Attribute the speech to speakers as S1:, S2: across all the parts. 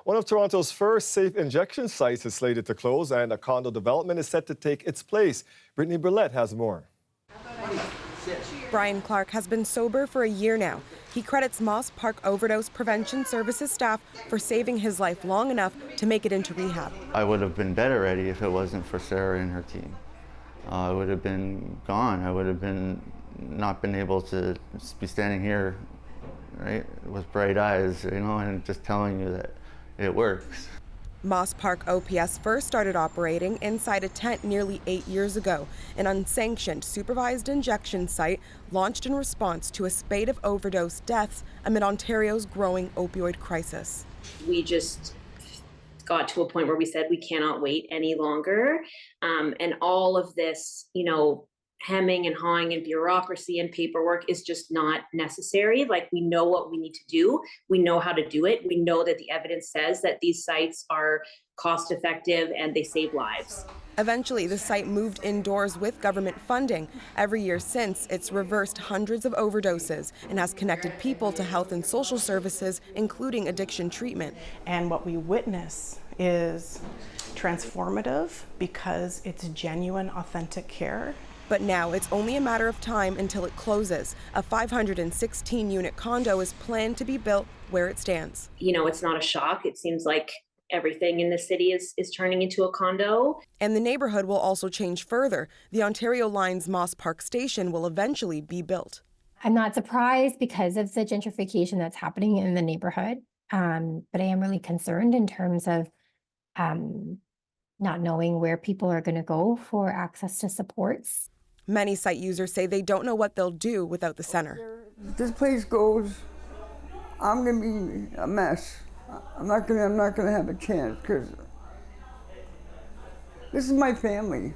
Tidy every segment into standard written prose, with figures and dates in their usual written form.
S1: One of Toronto's first safe injection sites is slated to close, and a condo development is set to take its place. Bilhete has more.
S2: Brian Clark has been sober for a year now. He credits Moss Park Overdose Prevention Services staff for saving his life long enough to make it into rehab.
S3: I would have been dead already if it wasn't for Sarah and her team. I would have been gone. I would have not been able to be standing here, right, with bright eyes, and just telling you that it works.
S2: Moss Park OPS first started operating inside a tent nearly 8 years ago, an unsanctioned supervised injection site launched in response to a spate of overdose deaths amid Ontario's growing opioid crisis.
S4: We just got to a point where we said we cannot wait any longer. And all of this, hemming and hawing and bureaucracy and paperwork is just not necessary. Like, we know what we need to do. We know how to do it. We know that the evidence says that these sites are cost effective and they save lives.
S2: Eventually, the site moved indoors with government funding. Every year since, it's reversed hundreds of overdoses and has connected people to health and social services, including addiction treatment.
S5: And what we witness is transformative because it's genuine, authentic care.
S2: But now it's only a matter of time until it closes. A 516-unit condo is planned to be built where it stands.
S4: It's not a shock. It seems like everything in the city is turning into a condo.
S2: And the neighborhood will also change further. The Ontario Line's Moss Park station will eventually be built.
S6: I'm not surprised because of the gentrification that's happening in the neighborhood, but I am really concerned in terms of not knowing where people are going to go for access to supports.
S2: Many site users say they don't know what they'll do without the center.
S7: If this place goes, I'm going to be a mess. I'm not going to have a chance because this is my family.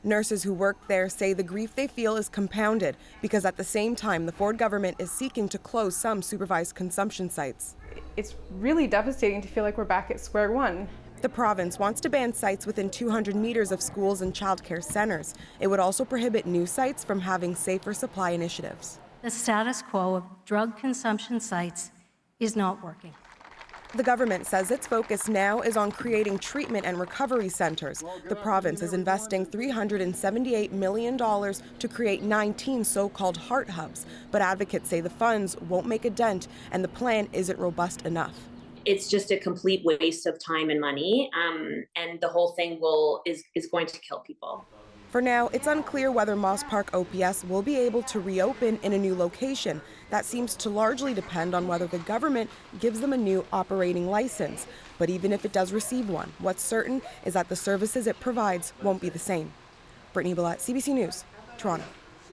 S2: Nurses who work there say the grief they feel is compounded because at the same time, the Ford government is seeking to close some supervised consumption sites.
S8: It's really devastating to feel like we're back at square one.
S2: The province wants to ban sites within 200 meters of schools and childcare centers. It would also prohibit new sites from having safer supply initiatives.
S9: The status quo of drug consumption sites is not working.
S2: The government says its focus now is on creating treatment and recovery centers. The province is investing $378 million to create 19 so-called heart hubs, but advocates say the funds won't make a dent and the plan isn't robust enough.
S4: It's just a complete waste of time and money, and the whole thing is going to kill people.
S2: For now, it's unclear whether Moss Park OPS will be able to reopen in a new location. That seems to largely depend on whether the government gives them a new operating license. But even if it does receive one, what's certain is that the services it provides won't be the same. Britnei, CBC News, Toronto.